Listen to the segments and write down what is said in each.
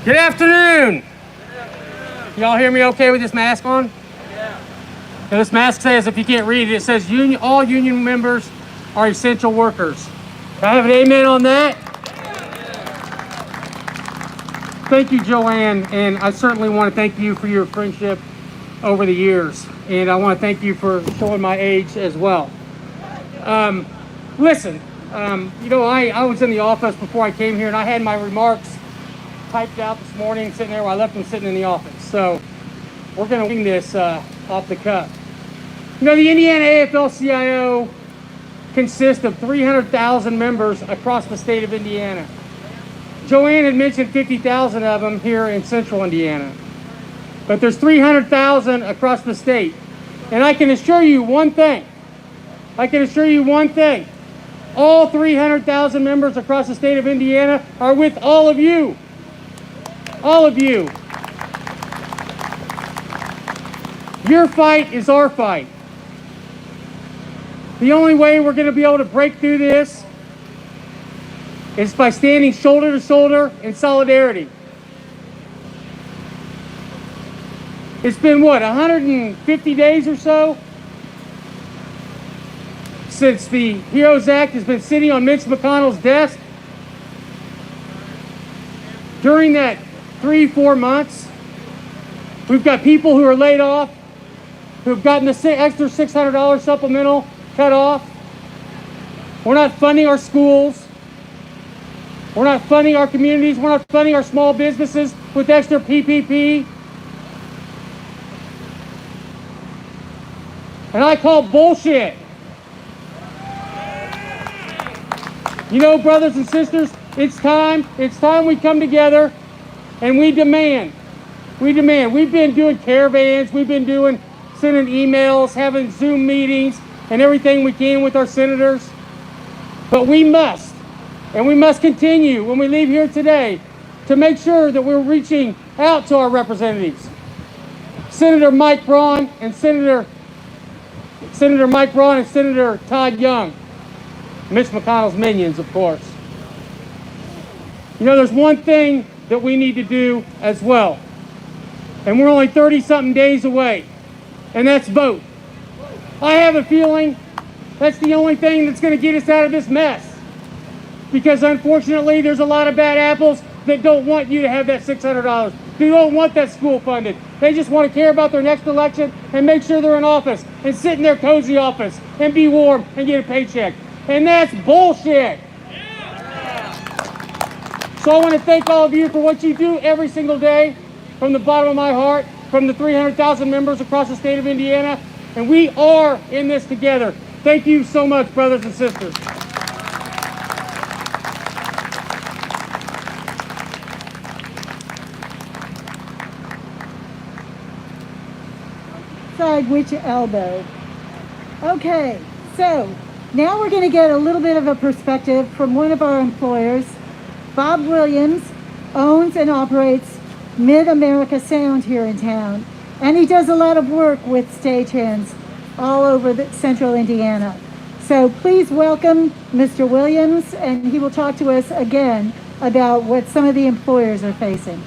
Good afternoon. Y'all hear me okay with this mask on? Yeah. Now, this mask says, if you can't read it, it says all union members are essential workers. Can I have an amen on that? Thank you, Joanne, and I certainly want to thank you for your friendship over the years, and I want to thank you for showing my age as well. Listen, I was in the office before I came here, and I had my remarks typed out this morning, sitting there. I left them sitting in the office, so we're going to wing this off the cuff. The Indiana AFL-CIO consists of 300,000 members across the state of Indiana. Joanne had mentioned 50,000 of them here in central Indiana. But there's 300,000 across the state. And I can assure you one thing. All 300,000 members across the state of Indiana are with all of you. All of you. Your fight is our fight. The only way we're going to be able to break through this is by standing shoulder to shoulder in solidarity. It's been, 150 days or so since the HEROES Act has been sitting on Mitch McConnell's desk. During that 3-4 months, we've got people who are laid off, who have gotten the extra $600 supplemental cut off. We're not funding our schools. We're not funding our communities. We're not funding our small businesses with extra PPP. And I call bullshit. Brothers and sisters, it's time we come together and we demand. We've been doing caravans, we've been sending emails, having Zoom meetings, and everything we can with our senators. But we must continue when we leave here today to make sure that we're reaching out to our representatives. Senator Senator Todd Young, Mitch McConnell's minions, of course. There's one thing that we need to do as well, and we're only 30-something days away, and that's vote. I have a feeling that's the only thing that's going to get us out of this mess, because unfortunately there's a lot of bad apples that don't want you to have that $600. They don't want that school funded. They just want to care about their next election and make sure they're in office and sit in their cozy office and be warm and get a paycheck. And that's bullshit. So I want to thank all of you for what you do every single day from the bottom of my heart, from the 300,000 members across the state of Indiana. And we are in this together. Thank you so much, brothers and sisters. Side which elbow. Okay, so now we're going to get a little bit of a perspective from one of our employers. Bob Williams owns and operates Mid-America Sound here in town, and he does a lot of work with stagehands all over central Indiana. So please welcome Mr. Williams, and he will talk to us again about what some of the employers are facing.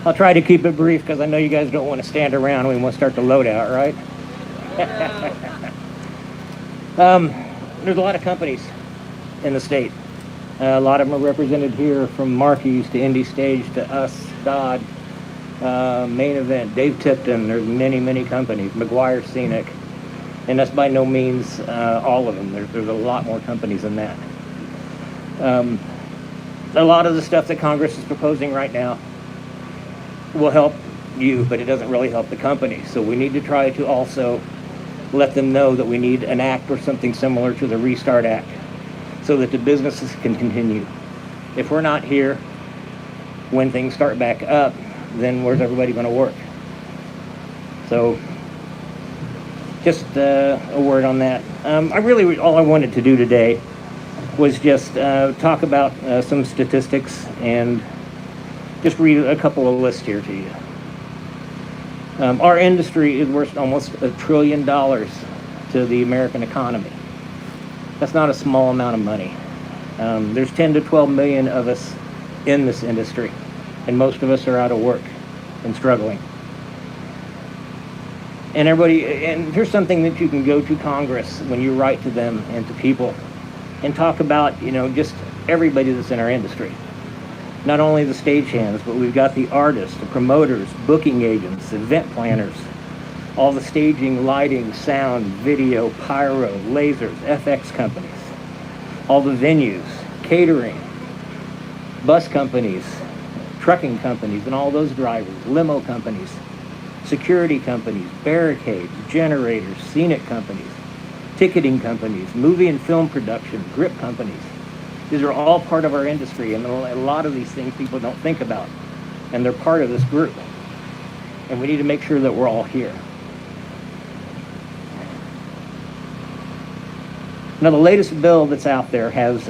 I'll try to keep it brief because I know you guys don't want to stand around. We want to start the loadout, right? There's a lot of companies in the state. A lot of them are represented here, from Marquis to Indy Stage to us, Dodd, Main Event, Dave Tipton. There's many, many companies. McGuire Scenic. And that's by no means all of them. There's a lot more companies than that. A lot of the stuff that Congress is proposing right now will help you, but it doesn't really help the company. So we need to try to also let them know that we need an act or something similar to the Restart Act so that the businesses can continue. If we're not here when things start back up, then where's everybody going to work? So just a word on that. All I wanted to do today was just talk about some statistics and just read a couple of lists here to you. Our industry is worth almost $1 trillion to the American economy. That's not a small amount of money. There's 10 to 12 million of us in this industry, and most of us are out of work and struggling. And here's something that you can go to Congress when you write to them and to people and talk about, just everybody that's in our industry. Not only the stagehands, but we've got the artists, the promoters, booking agents, event planners, all the staging, lighting, sound, video, pyro, lasers, FX companies, all the venues, catering, bus companies, trucking companies, and all those drivers, limo companies, security companies, barricades, generators, scenic companies, ticketing companies, movie and film production, grip companies. These are all part of our industry, and a lot of these things people don't think about, and they're part of this group. And we need to make sure that we're all here. Now, the latest bill that's out there has,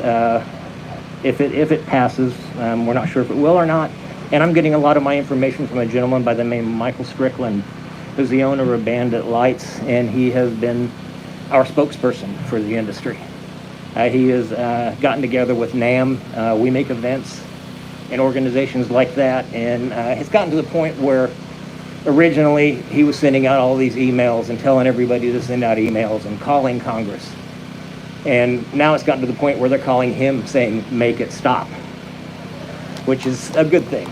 if it passes, we're not sure if it will or not, and I'm getting a lot of my information from a gentleman by the name of Michael Strickland, who's the owner of Bandit Lights, and he has been our spokesperson for the industry. He has gotten together with NAM. We make events and organizations like that, and it's gotten to the point where originally he was sending out all these emails and telling everybody to send out emails and calling Congress. And now it's gotten to the point where they're calling him saying, make it stop, which is a good thing.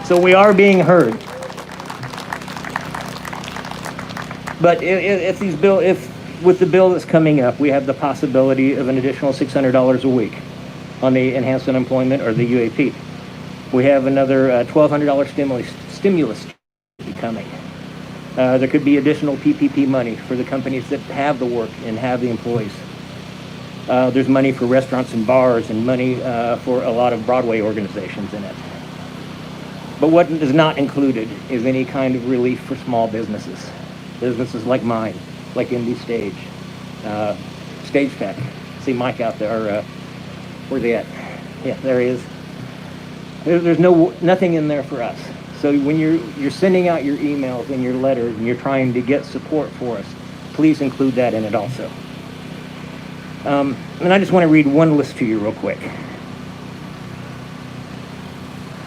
So we are being heard. But if with the bill that's coming up, we have the possibility of an additional $600 a week on the enhanced unemployment or the UAP. We have another $1,200 stimulus coming. There could be additional PPP money for the companies that have the work and have the employees. There's money for restaurants and bars and money for a lot of Broadway organizations in it. But what is not included is any kind of relief for small businesses. Businesses like mine, like Indie Stage, Stage Tech. See Mike out there, where's he at? Yeah, there he is. There's nothing in there for us. So when you're sending out your emails and your letters and you're trying to get support for us, please include that in it also. And I just want to read one list to you real quick.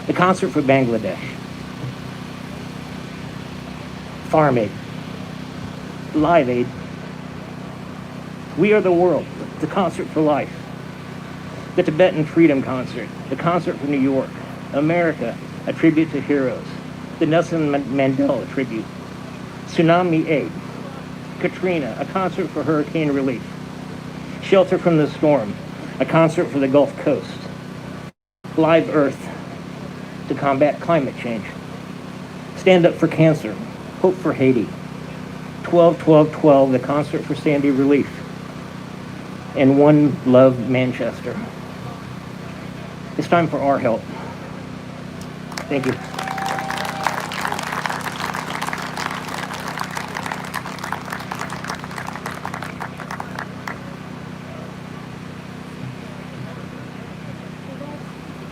The Concert for Bangladesh, Farm Aid, Live Aid, We Are the World, the Concert for Life, the Tibetan Freedom Concert, the Concert for New York, America, a Tribute to Heroes, the Nelson Mandela Tribute, Tsunami Aid, Katrina, a concert for hurricane relief, Shelter from the Storm, a concert for the Gulf Coast, Live Earth, to combat climate change, Stand Up for Cancer, Hope for Haiti, 12-12-12, the concert for Sandy Relief, and One Love Manchester. It's time for our help. Thank you.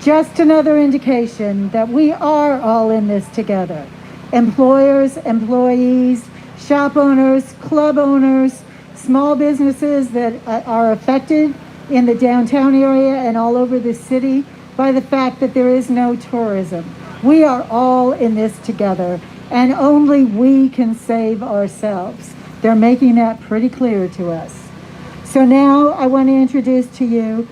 Just another indication that we are all in this together. Employers, employees, shop owners, club owners, small businesses that are affected in the downtown area and all over the city by the fact that there is no tourism. We are all in this together, and only we can save ourselves. They're making that pretty clear to us. So now I want to introduce to you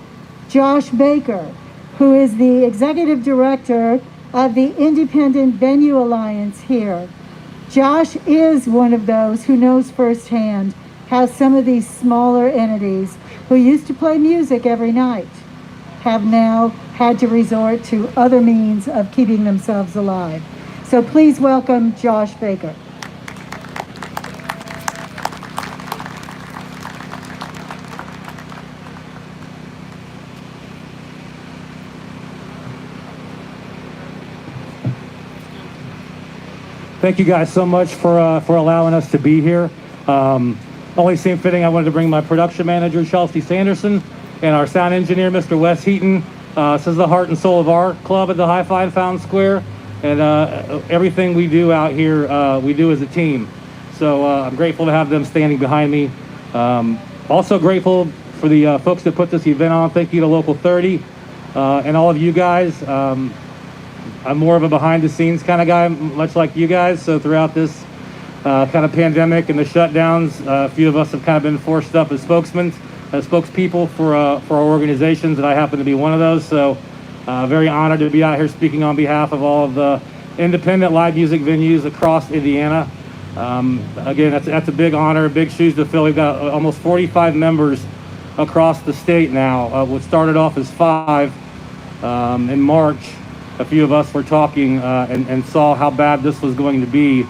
Josh Baker, who is the executive director of the Independent Venue Alliance here. Josh is one of those who knows firsthand how some of these smaller entities who used to play music every night have now had to resort to other means of keeping themselves alive. So please welcome Josh Baker. Thank you guys so much for allowing us to be here. Only seemed fitting I wanted to bring my production manager, Chelsea Sanderson, and our sound engineer, Mr. Wes Heaton. This is the heart and soul of our club at the Hi-Fi in Fountain Square. and everything we do out here, we do as a team. So I'm grateful to have them standing behind me. Also grateful for the folks that put this event on. Thank you to Local 30 and all of you guys. I'm more of a behind-the-scenes kind of guy, much like you guys. So throughout this kind of pandemic and the shutdowns, a few of us have kind of been forced up as spokesmen, as spokespeople for our organizations, and I happen to be one of those. So very honored to be out here speaking on behalf of all of the independent live music venues across Indiana. Again, that's a big honor, big shoes to fill. We've got almost 45 members across the state now. What started off as 5 in March. A few of us were talking and saw how bad this was going to be,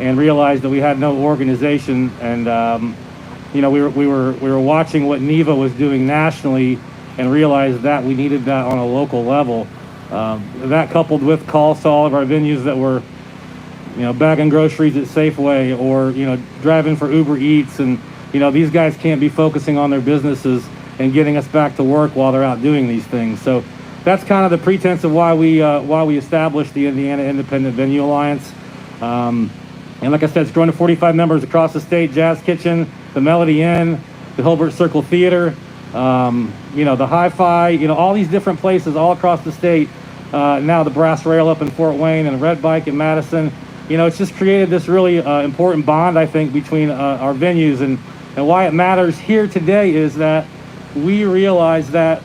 and realized that we had no organization. And you know, we were watching what NEVA was doing nationally, and realized that we needed that on a local level. That coupled with calls to all of our venues that were, you know, bagging groceries at Safeway, or, you know, driving for Uber Eats, and, you know, these guys can't be focusing on their businesses and getting us back to work while they're out doing these things. So that's kind of the pretense of why we established the Indiana Independent Venue Alliance. And like I said, it's grown to 45 members across the state: Jazz Kitchen, the Melody Inn, the Hilbert Circle Theater, you know, the Hi-Fi, you know, all these different places all across the state. Now the Brass Rail up in Fort Wayne, and the Red Bike in Madison. You know, it's just created this really important bond, I think, between our venues. And why it matters here today is that we realize that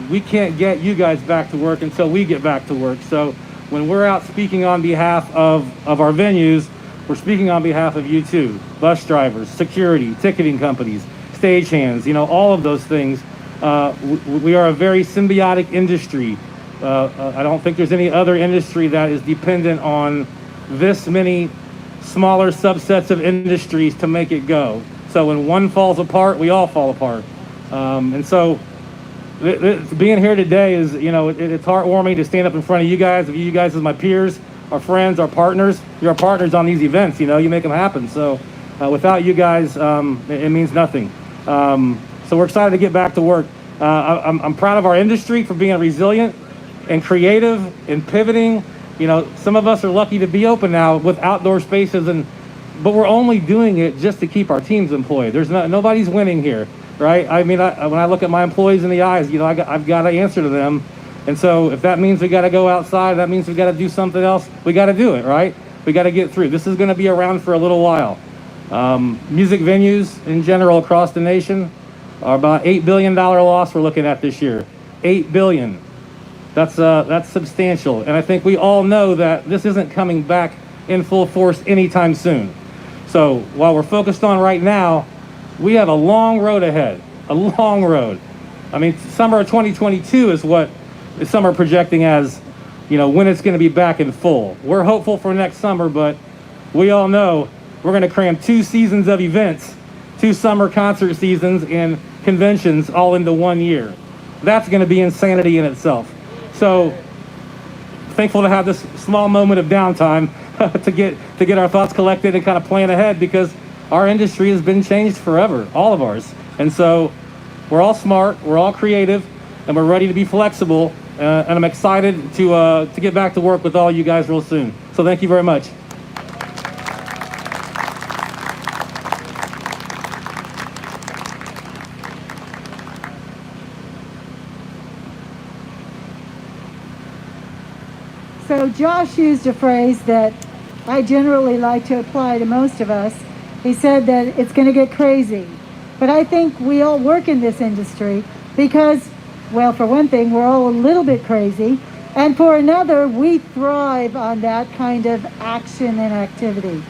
we can't get you guys back to work until we get back to work. So when we're out speaking on behalf of our venues, we're speaking on behalf of you too. Bus drivers, security, ticketing companies, stagehands, you know, all of those things. We are a very symbiotic industry. I don't think there's any other industry that is dependent on this many smaller subsets of industries to make it go. So when one falls apart, we all fall apart. And so being here today is, you know, it's heartwarming to stand up in front of you guys as my peers, our friends, our partners. You're our partners on these events, you know, you make them happen. So without you guys, it means nothing. So we're excited to get back to work. I'm proud of our industry for being resilient and creative and pivoting. You know, some of us are lucky to be open now with outdoor spaces, but we're only doing it just to keep our teams employed. Nobody's winning here, right? I mean, when I look at my employees in the eyes, you know, I've got to answer to them. And so if that means we got to go outside, that means we got to do something else, we got to do it, right? We got to get through. This is going to be around for a little while. Music venues in general across the nation are about $8 billion loss we're looking at this year. $8 billion. That's substantial. And I think we all know that this isn't coming back in full force anytime soon. So while we're focused on right now, we have a long road ahead, a long road. I mean, summer of 2022 is what some are projecting as, you know, when it's going to be back in full. We're hopeful for next summer, but we all know we're going to cram 2 seasons of events, 2 summer concert seasons and conventions all into 1 year. That's going to be insanity in itself. So thankful to have this small moment of downtime to get our thoughts collected and kind of plan ahead, because our industry has been changed forever, all of ours. And so we're all smart, we're all creative, and we're ready to be flexible. And I'm excited to get back to work with all you guys real soon. So thank you very much. So Josh used a phrase that I generally like to apply to most of us. He said that it's going to get crazy. But I think we all work in this industry because, well, for one thing, we're all a little bit crazy. And for another, we thrive on that kind of action and activity.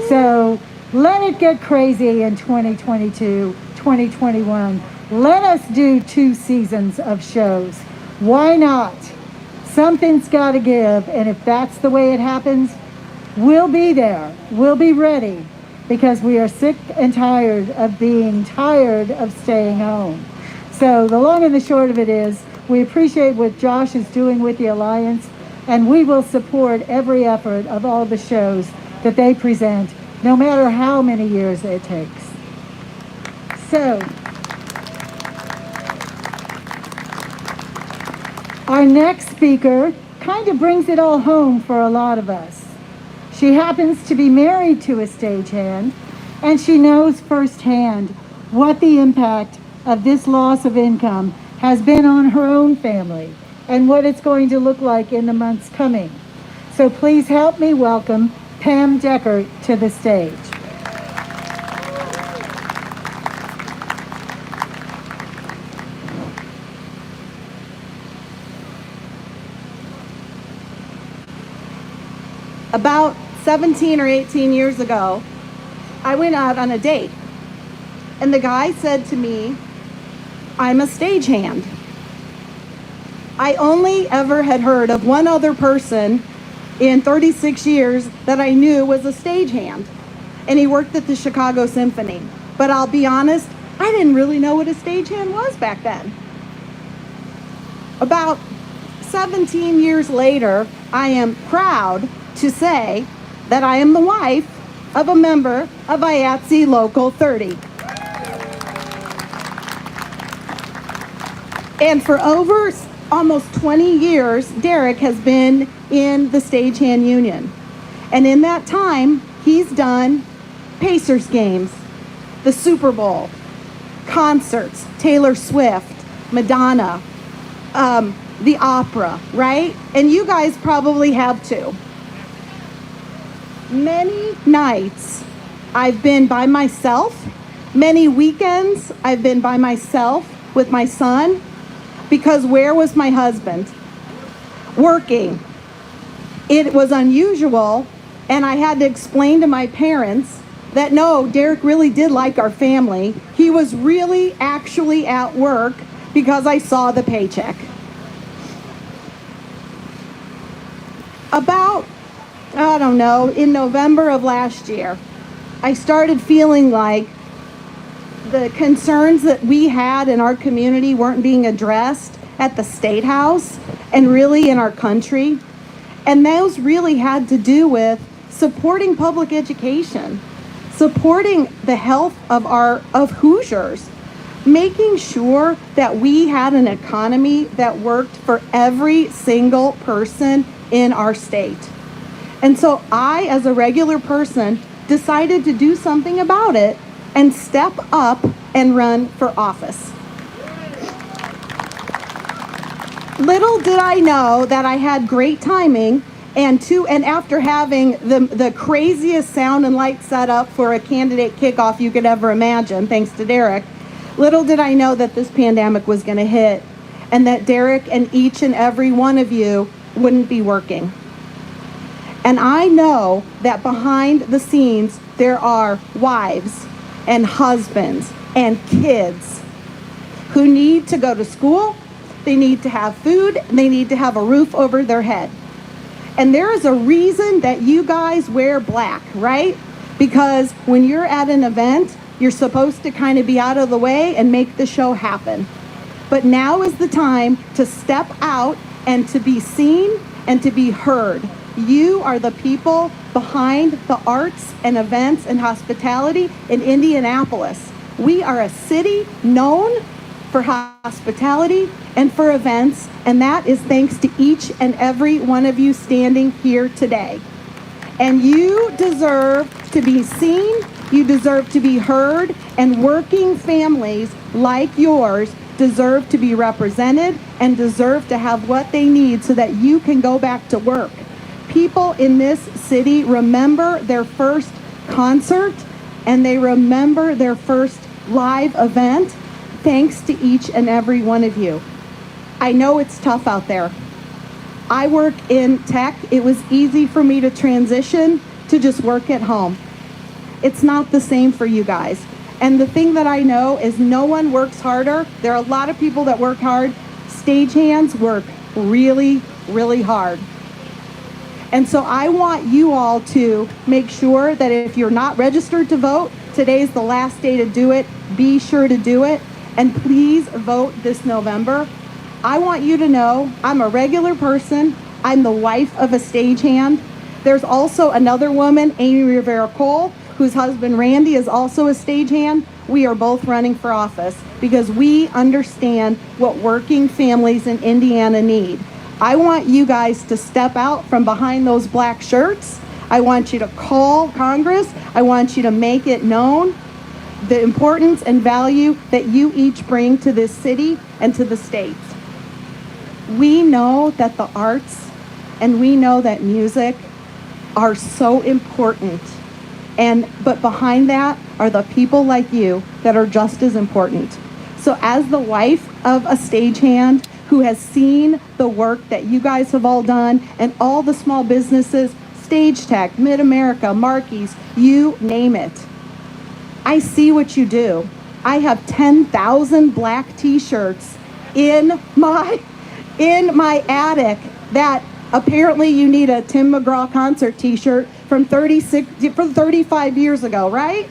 So let it get crazy in 2022, 2021. Let us do 2 seasons of shows. Why not? Something's got to give, and if that's the way it happens, we'll be there. We'll be ready, because we are sick and tired of being tired of staying home. So the long and the short of it is, we appreciate what Josh is doing with the Alliance, and we will support every effort of all the shows that they present, no matter how many years it takes. So, our next speaker kind of brings it all home for a lot of us. She happens to be married to a stagehand, and she knows firsthand what the impact of this loss of income has been on her own family and what it's going to look like in the months coming. So please help me welcome Pam Deckert to the stage. About 17 or 18 years ago, I went out on a date, and the guy said to me, "I'm a stagehand." I only ever had heard of one other person in 36 years that I knew was a stagehand, and he worked at the Chicago Symphony. But I'll be honest, I didn't really know what a stagehand was back then. About 17 years later, I am proud to say that I am the wife of a member of IATSE Local 30. And for over almost 20 years, Derek has been in the Stagehand Union. And in that time, he's done Pacers games, the Super Bowl, concerts, Taylor Swift, Madonna, the opera, right? And you guys probably have too. Many nights I've been by myself. Many weekends I've been by myself with my son, because where was my husband? Working. It was unusual, and I had to explain to my parents that no, Derek really did like our family. He was really actually at work because I saw the paycheck. About, I don't know, in November of last year, I started feeling like the concerns that we had in our community weren't being addressed at the State House and really in our country. And those really had to do with supporting public education, supporting the health of Hoosiers, making sure that we had an economy that worked for every single person in our state. And so I, as a regular person, decided to do something about it and step up and run for office. Little did I know that I had great timing, and after having the craziest sound and light setup for a candidate kickoff you could ever imagine, thanks to Derek, little did I know that this pandemic was going to hit, and that Derek and each and every one of you wouldn't be working. And I know that behind the scenes there are wives and husbands and kids who need to go to school, they need to have food, and they need to have a roof over their head. And there is a reason that you guys wear black, right? Because when you're at an event, you're supposed to kind of be out of the way and make the show happen. But now is the time to step out and to be seen and to be heard. You are the people behind the arts and events and hospitality in Indianapolis. We are a city known for hospitality and for events, and that is thanks to each and every one of you standing here today. And you deserve to be seen, you deserve to be heard, and working families like yours deserve to be represented and deserve to have what they need so that you can go back to work. People in this city remember their first concert and they remember their first live event thanks to each and every one of you. I know it's tough out there. I work in tech. It was easy for me to transition to just work at home. It's not the same for you guys. And the thing that I know is no one works harder. There are a lot of people that work hard. Stagehands work really, really hard. And so I want you all to make sure that if you're not registered to vote, today's the last day to do it. Be sure to do it. And please vote this November. I want you to know I'm a regular person. I'm the wife of a stagehand. There's also another woman, Amy Rivera-Cole, whose husband Randy is also a stagehand. We are both running for office because we understand what working families in Indiana need. I want you guys to step out from behind those black shirts. I want you to call Congress. I want you to make it known the importance and value that you each bring to this city and to the state. We know that the arts and we know that music are so important. But behind that are the people like you that are just as important. So as the wife of a stagehand who has seen the work that you guys have all done and all the small businesses, Stage Tech, Mid-America, Marquis, you name it. I see what you do. I have 10,000 black t-shirts in my attic that apparently you need a Tim McGraw concert t-shirt from 35 years ago, right?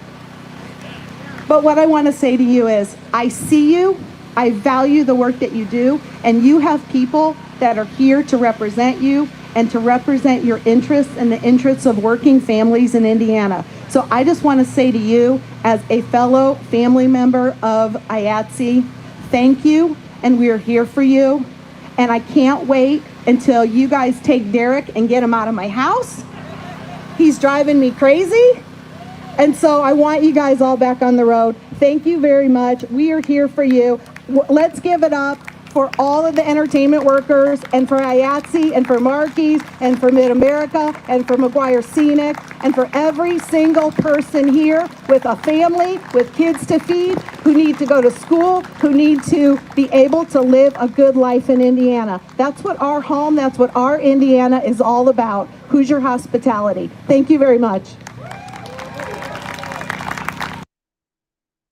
But what I want to say to you is, I see you, I value the work that you do, and you have people that are here to represent you and to represent your interests and the interests of working families in Indiana. So I just want to say to you, as a fellow family member of IATSE, thank you, and we are here for you. And I can't wait until you guys take Derek and get him out of my house. He's driving me crazy. And so I want you guys all back on the road. Thank you very much. We are here for you. Let's give it up for all of the entertainment workers and for IATSE and for Marquis and for Mid-America and for McGuire Scenic and for every single person here with a family, with kids to feed, who need to go to school, who need to be able to live a good life in Indiana. That's what our home, that's what our Indiana is all about. Hoosier hospitality. Thank you very much.